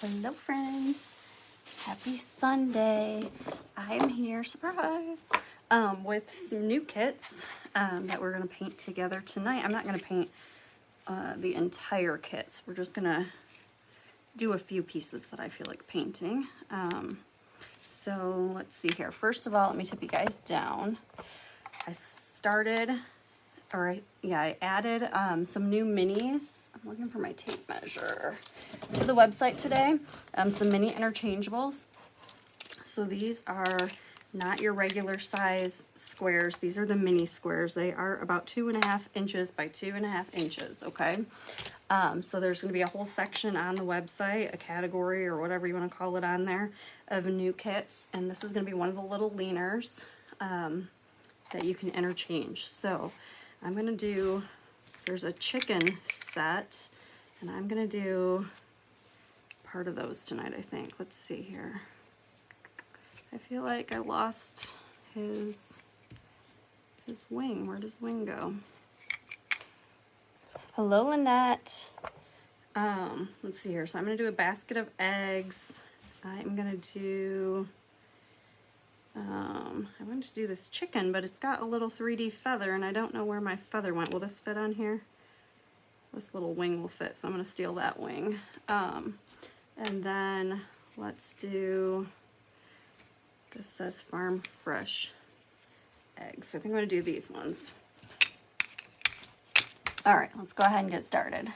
Hello friends, happy Sunday. I'm here, surprise, with some new kits that we're gonna paint together tonight. I'm not gonna paint the entire kits. We're just gonna do a few pieces that I feel like painting. So let's see here. First of all, let me tip you guys down. I added some new minis. I'm looking for my tape measure to the website today. Some mini interchangeables. So these are not your regular size squares. These are the mini squares. They are about 2.5 inches by 2.5 inches, okay? So there's gonna be a whole section on the website, a category or whatever you wanna call it on there, of new kits. And this is gonna be one of the little leaners that you can interchange. So I'm gonna do, there's a chicken set, and I'm gonna do part of those tonight, I think. Let's see here. I feel like I lost his wing. Where does wing go? Hello, Lynette. Let's see here. So I'm gonna do a basket of eggs. I'm gonna do, I wanted to do this chicken, but it's got a little 3D feather, and I don't know where my feather went. Will this fit on here? This little wing will fit, so I'm gonna steal that wing. And then let's do, this says farm fresh eggs. So I think I'm gonna do these ones. All right, let's go ahead and get started.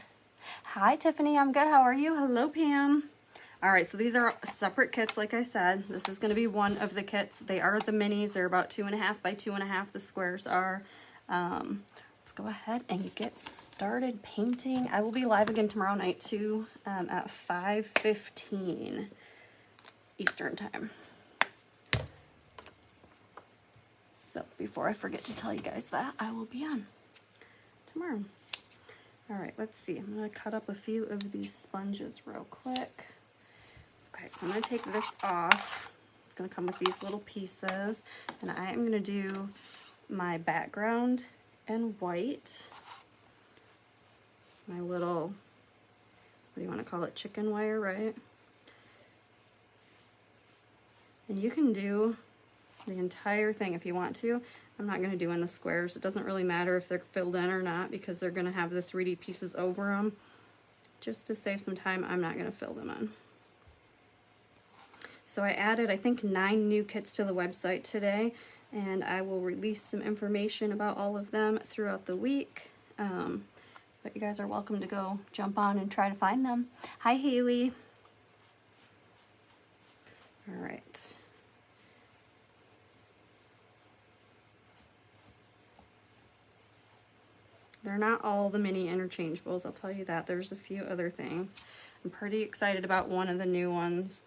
Hi, Tiffany, I'm good, how are you? Hello, Pam. All right, so these are separate kits, like I said. This is gonna be one of the kits. They are the minis, they're about 2.5 by 2.5, the squares are. Let's go ahead and get started painting. I will be live again tomorrow night too, at 5:15 Eastern time. So before I forget to tell you guys that, I will be on tomorrow. All right, let's see. I'm gonna cut up a few of these sponges real quick. Okay, so I'm gonna take this off. It's gonna come with these little pieces, and I am gonna do my background in white. My little, what do you wanna call it? Chicken wire, right? And you can do the entire thing if you want to. I'm not gonna do in the squares. It doesn't really matter if they're filled in or not because they're gonna have the 3D pieces over them. Just to save some time, I'm not gonna fill them in. So I added, I think, 9 new kits to the website today, and I will release some information about all of them throughout the week. But you guys are welcome to go jump on and try to find them. Hi, Haley. All right. They're not all the mini interchangeables, I'll tell you that. There's a few other things. I'm pretty excited about one of the new ones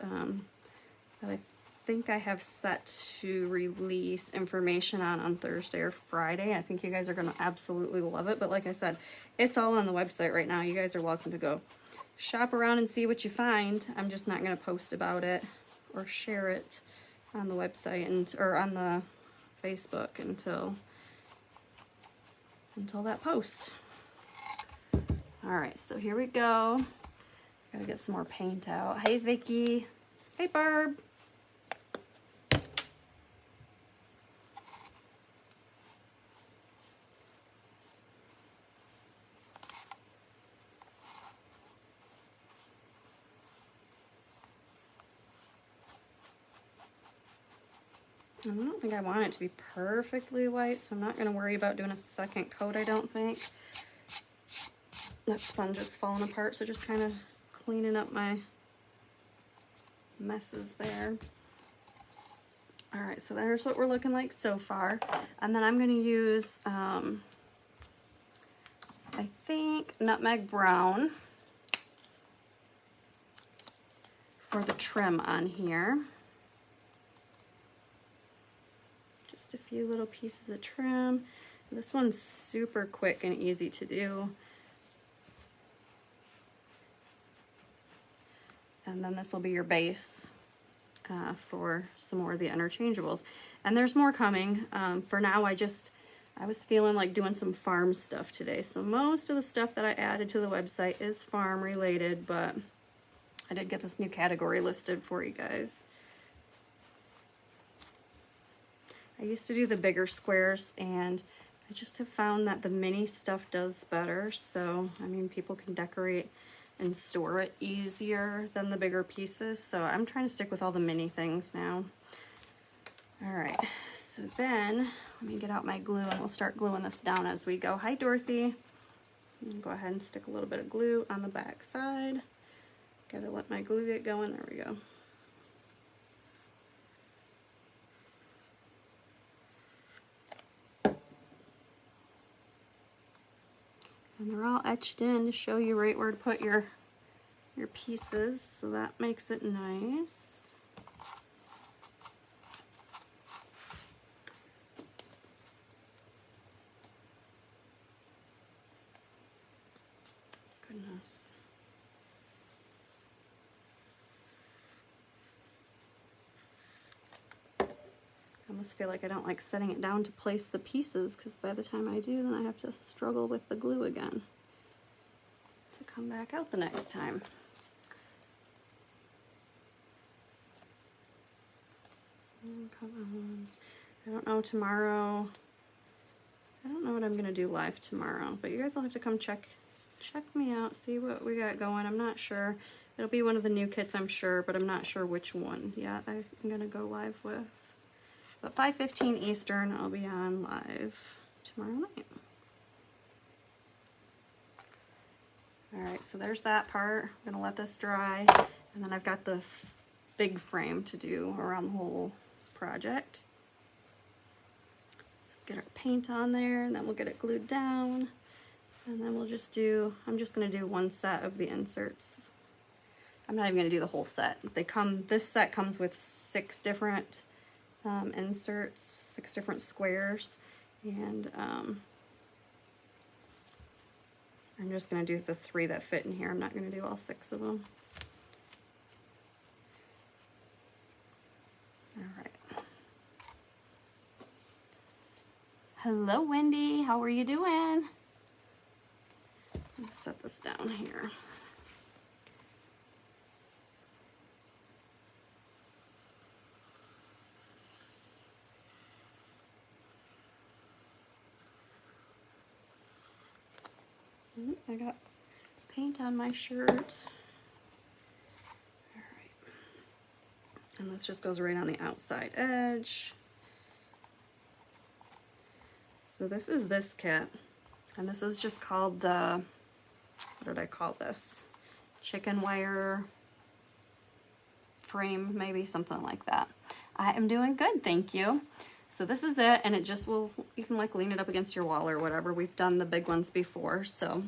that I think I have set to release information on Thursday or Friday. I think you guys are gonna absolutely love it. But like I said, it's all on the website right now. You guys are welcome to go shop around and see what you find. I'm just not gonna post about it or share it on the website or on the Facebook until that post. All right, so here we go. Gotta get some more paint out. Hey, Vicky. Hey, Barb. I don't think I want it to be perfectly white, so I'm not gonna worry about doing a second coat, I don't think. That sponge is falling apart, so just kind of cleaning up my messes there. All right, so there's what we're looking like so far. And then I'm gonna use, I think, Nutmeg Brown for the trim on here. Just a few little pieces of trim. This one's super quick and easy to do. And then this will be your base for some more of the interchangeables. And there's more coming. For now, I was feeling like doing some farm stuff today. So most of the stuff that I added to the website is farm related, but I did get this new category listed for you guys. I used to do the bigger squares, and I just have found that the mini stuff does better. So, I mean, people can decorate and store it easier than the bigger pieces. So I'm trying to stick with all the mini things now. All right, so then let me get out my glue and we'll start gluing this down as we go. Hi, Dorothy. Go ahead and stick a little bit of glue on the back side. Gotta let my glue get going. There we go. And they're all etched in to show you right where to put your pieces, so that makes it nice. Goodness. I almost feel like I don't like setting it down to place the pieces, because by the time I do, then I have to struggle with the glue again to come back out the next time. Come on. I don't know tomorrow. I don't know what I'm gonna do live tomorrow, but you guys will have to come check me out, see what we got going. I'm not sure. It'll be one of the new kits, I'm sure, but I'm not sure which one yet I'm gonna go live with. But 5:15 Eastern, I'll be on live tomorrow night. All right, so there's that part. I'm gonna let this dry, and then I've got the big frame to do around the whole project. So get our paint on there, and then we'll get it glued down, and then we'll just do, I'm just gonna do one set of the inserts. I'm not even gonna do the whole set. This set comes with 6 different inserts, 6 different squares, and I'm just gonna do the 3 that fit in here. I'm not gonna do all 6 of them. All right. Hello, Wendy. How are you doing? Let's set this down here. I got paint on my shirt. All right. And this just goes right on the outside edge. So this is this kit, and this is just called the, what did I call this? Chicken wire frame, maybe, something like that. I am doing good, thank you. So this is it, and it just will, you can like lean it up against your wall or whatever. We've done the big ones before, so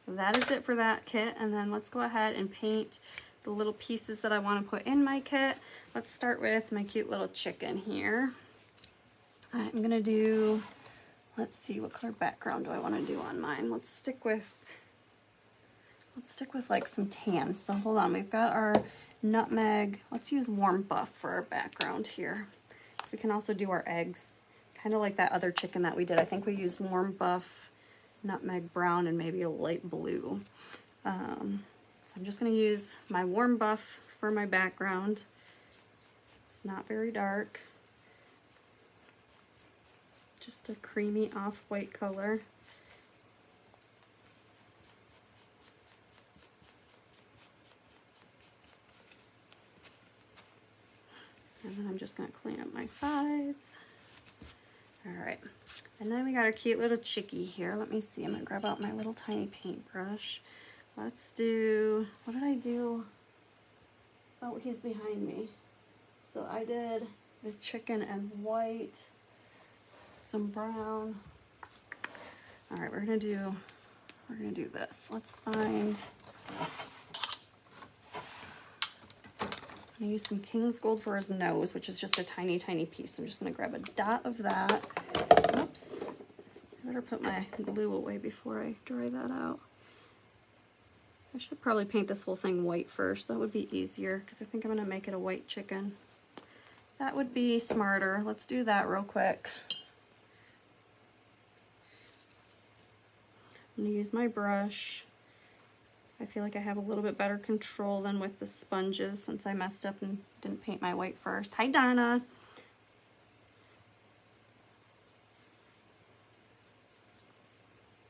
that is it for that kit. And then let's go ahead and paint the little pieces that I want to put in my kit. Let's start with my cute little chicken here. I'm gonna do, let's see, what color background do I want to do on mine? Let's stick with like some tan. So hold on, we've got our nutmeg. Let's use warm buff for our background here. So we can also do our eggs, kind of like that other chicken that we did. I think we used warm buff, nutmeg brown, and maybe a light blue. So I'm just gonna use my warm buff for my background. It's not very dark. Just a creamy off-white color. And then I'm just gonna clean up my sides. All right, and then we got our cute little chickie here. Let me see, I'm gonna grab out my little tiny paintbrush. Let's do, what did I do? Oh, he's behind me. So I did the chicken and white, some brown. All right, we're gonna do this. Let's find, I'm gonna use some King's Gold for his nose, which is just a tiny, tiny piece. I'm just gonna grab a dot of that. Oops, I better put my glue away before I dry that out. I should probably paint this whole thing white first. That would be easier, because I think I'm gonna make it a white chicken. That would be smarter. Let's do that real quick. I'm gonna use my brush. I feel like I have a little bit better control than with the sponges since I messed up and didn't paint my white first. Hi, Donna.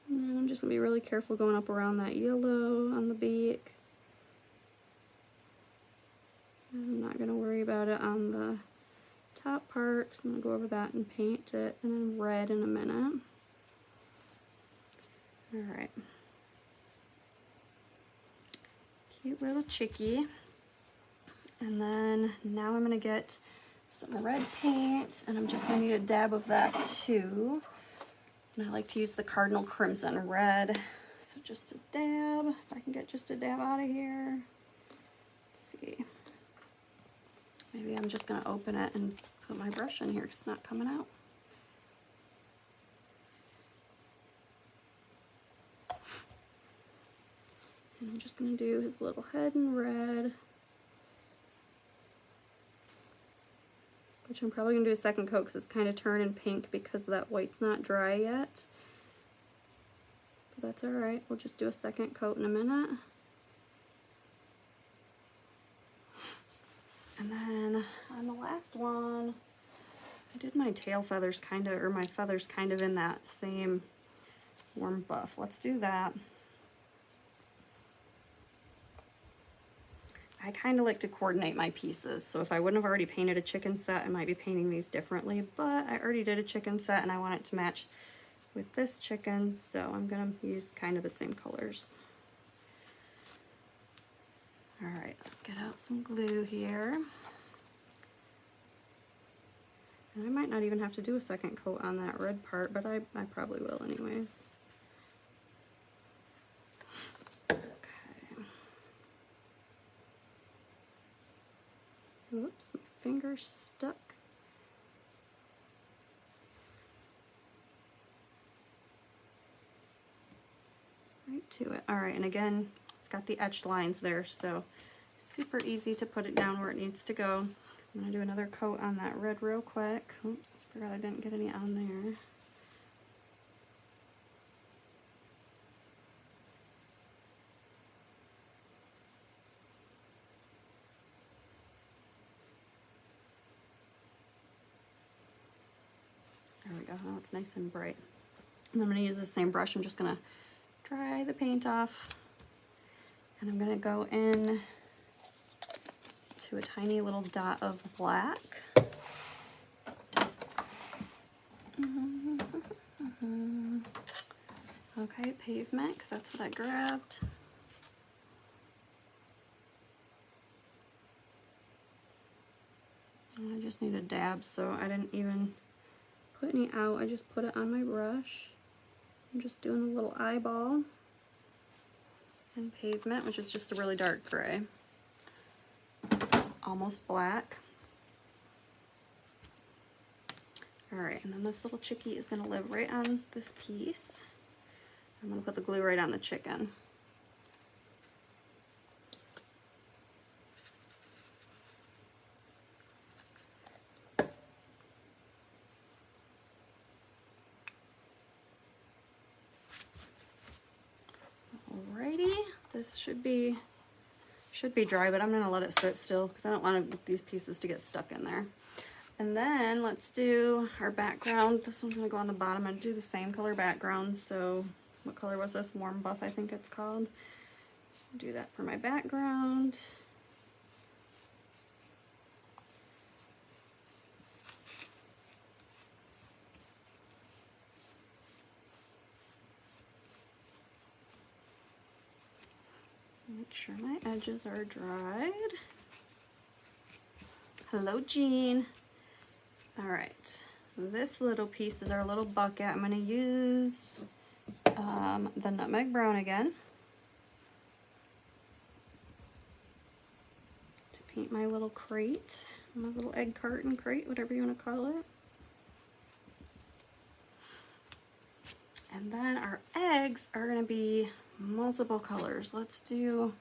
And I'm just gonna be really careful going up around that yellow on the beak. I'm not gonna worry about it on the top part because I'm gonna go over that and paint it in red in a minute. All right. Cute little chickie. And then now I'm gonna get some red paint, and I'm just gonna need a dab of that too. And I like to use the Cardinal Crimson Red. So just a dab, if I can get just a dab out of here. Let's see. Maybe I'm just gonna open it and put my brush in here because it's not coming out. And I'm just gonna do his little head in red, which I'm probably gonna do a second coat because it's kind of turning pink because that white's not dry yet. But that's all right, we'll just do a second coat in a minute. And then on the last one, I did my tail feathers kind of, or my feathers kind of in that same warm buff. Let's do that. I kind of like to coordinate my pieces, so if I wouldn't have already painted a chicken set, I might be painting these differently, but I already did a chicken set and I want it to match with this chicken, so I'm gonna use kind of the same colors. All right, let's get out some glue here. And I might not even have to do a second coat on that red part, but I probably will anyways. Oops, my finger's stuck. Right to it. All right, and again, it's got the etched lines there, so super easy to put it down where it needs to go. I'm gonna do another coat on that red real quick. Oops, forgot I didn't get any on there. There we go, now it's nice and bright. And I'm gonna use the same brush. I'm just gonna dry the paint off. And I'm gonna go in to a tiny little dot of black. Okay, pavement, because that's what I grabbed. And I just need a dab, so I didn't even put any out. I just put it on my brush. I'm just doing a little eyeball. And pavement, which is just a really dark gray. Almost black. All right, and then this little chickie is gonna live right on this piece. I'm gonna put the glue right on the chicken. Alrighty, this should be dry, but I'm gonna let it sit still because I don't want these pieces to get stuck in there. And then let's do our background. This one's gonna go on the bottom. I'm gonna do the same color background. So what color was this? Warm buff, I think it's called. Do that for my background. Make sure my edges are dried. Hello, Jean. All right, this little piece is our little bucket. I'm gonna use the nutmeg brown again to paint my little crate, my little egg carton crate, whatever you want to call it. And then our eggs are gonna be multiple colors. Let's do,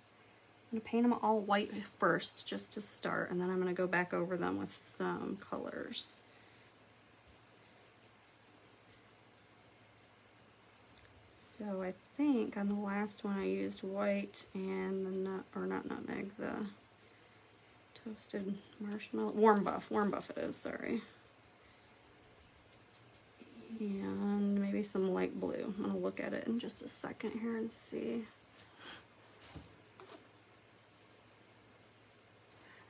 I'm gonna paint them all white first just to start, and then I'm gonna go back over them with some colors. So I think on the last one I used white and the nut, or not nutmeg, the toasted marshmallow, warm buff it is, sorry. And maybe some light blue. I'm gonna look at it in just a second here and see.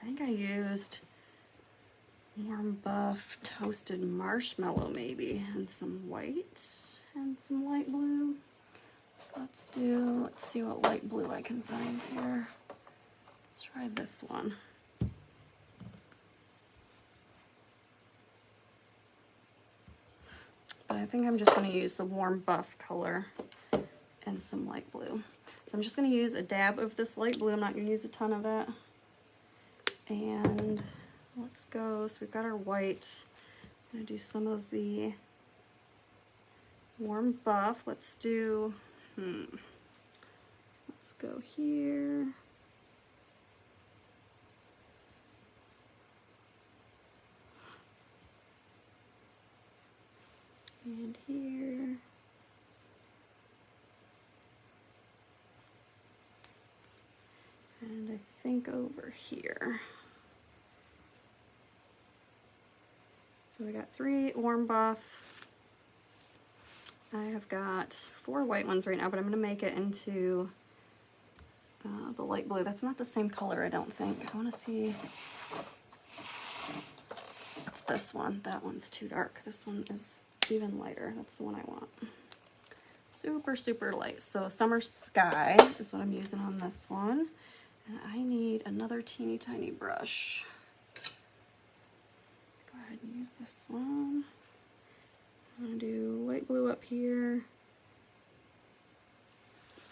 I think I used warm buff toasted marshmallow maybe, and some white and some light blue. Let's see what light blue I can find here. Let's try this one. But I think I'm just going to use the warm buff color and some light blue. So I'm just going to use a dab of this light blue. I'm not going to use a ton of it. And let's go. So we've got our white. I'm going to do some of the warm buff. Let's do, let's go here. And here. And I think over here. So I got 3 warm buff. I have got 4 white ones right now, but I'm gonna make it into the light blue. That's not the same color, I don't think. I wanna see. It's this one. That one's too dark. This one is even lighter. That's the one I want. Super, super light. So Summer Sky is what I'm using on this one. And I need another teeny tiny brush. Go ahead and use this one. I'm gonna do light blue up here.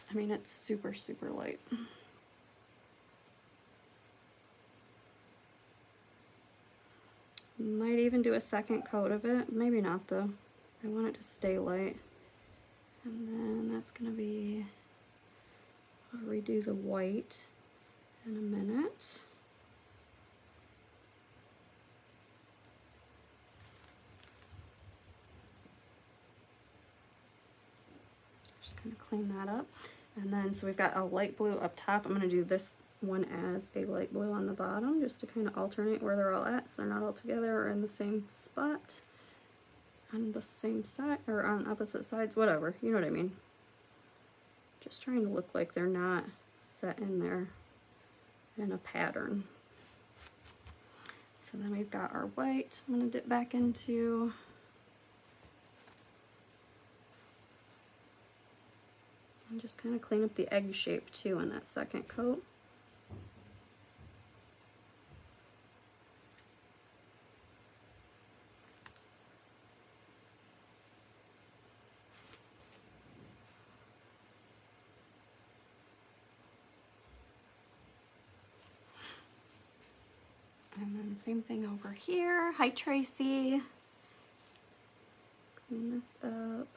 I mean, it's super, super light. Might even do a second coat of it. Maybe not though. I want it to stay light. And then that's gonna be, I'll redo the white in a minute. Just gonna clean that up. And then, so we've got a light blue up top. I'm gonna do this one as a light blue on the bottom, just to kind of alternate where they're all at, so they're not all together or in the same spot. On the same side, or on opposite sides, whatever, you know what I mean. Just trying to look like they're not set in there in a pattern. So then we've got our white. I'm gonna dip back into and just kind of clean up the egg shape too in that second coat. And then same thing over here. Hi, Tracy. Clean this up.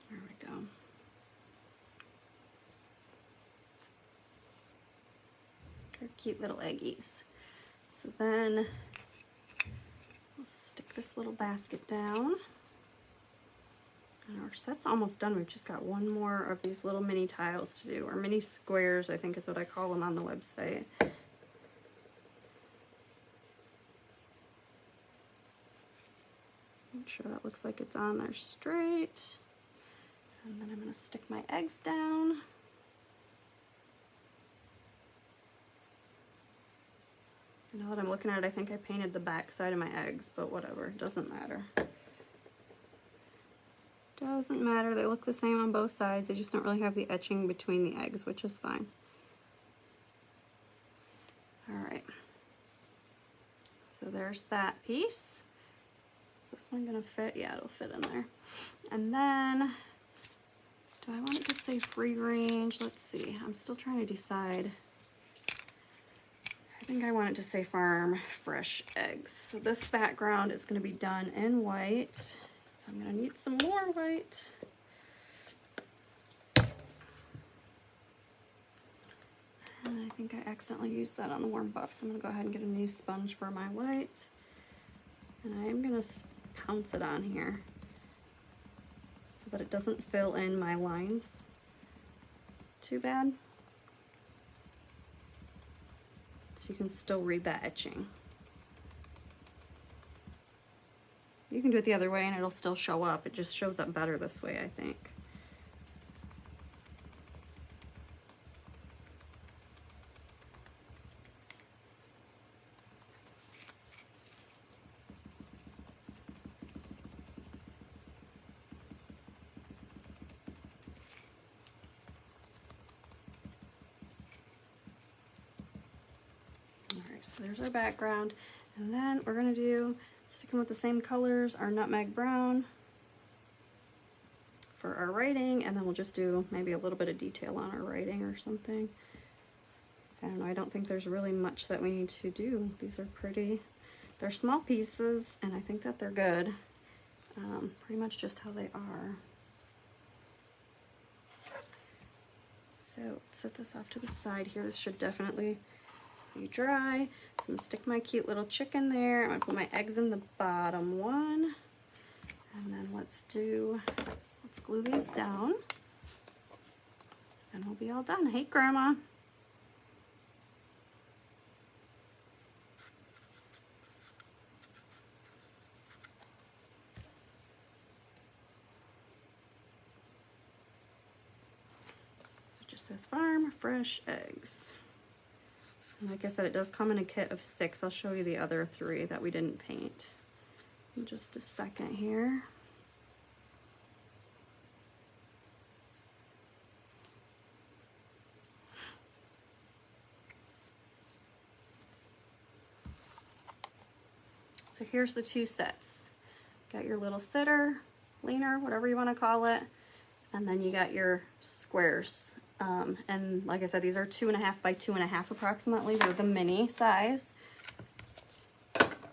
There we go. Our cute little eggies. So then we'll stick this little basket down. And our set's almost done. We've just got one more of these little mini tiles to do, or mini squares, I think is what I call them on the website. Make sure that looks like it's on there straight. And then I'm going to stick my eggs down. Now that I'm looking at it, I think I painted the back side of my eggs, but whatever, doesn't matter. Doesn't matter, they look the same on both sides. They just don't really have the etching between the eggs, which is fine. All right. So there's that piece. Is this one gonna fit? Yeah, it'll fit in there. And then, do I want it to say free range? Let's see, I'm still trying to decide. I think I want it to say farm fresh eggs. So this background is gonna be done in white. It's So I'm gonna need some more white. And I think I accidentally used that on the warm buff, so I'm gonna go ahead and get a new sponge for my white. And I am gonna pounce it on here so that it doesn't fill in my lines too bad. So you can still read that etching. You can do it the other way and it'll still show up. It just shows up better this way, I think. So there's our background, and then we're gonna do, sticking with the same colors, our nutmeg brown for our writing, and then we'll just do maybe a little bit of detail on our writing or something. I don't know, I don't think there's really much that we need to do. These are pretty, they're small pieces, and I think that they're good. Pretty much just how they are. So set this off to the side here. This should definitely be dry. So I'm gonna stick my cute little chicken there. I'm gonna put my eggs in the bottom one. And then let's glue these down. And we'll be all done. Hey, Grandma. So it just says farm fresh eggs. And like I said, it does come in a kit of 6. I'll show you the other 3 that we didn't paint in just a second here. So here's the 2 sets. Got your little sitter, leaner, whatever you want to call it, and then you got your squares. And like I said, these are 2.5 by 2.5 approximately. They're the mini size.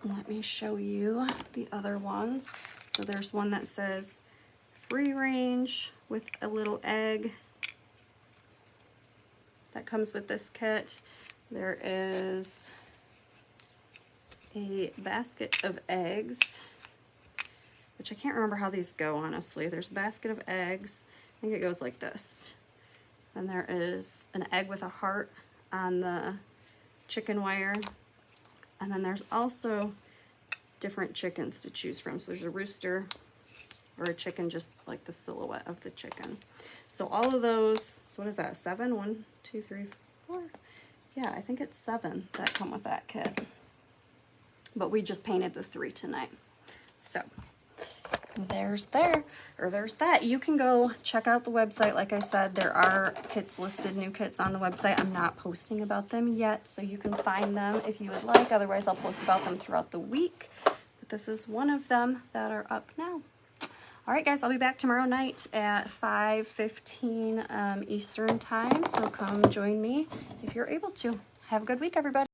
Let me show you the other ones. So there's one that says free range with a little egg. That comes with this kit. There is a basket of eggs, which I can't remember how these go, honestly. There's a basket of eggs. I think it goes like this. And there is an egg with a heart on the chicken wire. And then there's also different chickens to choose from. So there's a rooster or a chicken, just like the silhouette of the chicken. So all of those, so what is that, 7? 1, 2, 3, 4. Yeah, I think it's 7 that come with that kit. But we just painted the 3 tonight. So there's that. You can go check out the website. Like I said, there are kits listed, new kits on the website. I'm not posting about them yet, so you can find them if you would like. Otherwise, I'll post about them throughout the week. But this is one of them that are up now. All right, guys, I'll be back tomorrow night at 5:15 Eastern time, so come join me if you're able to. Have a good week, everybody.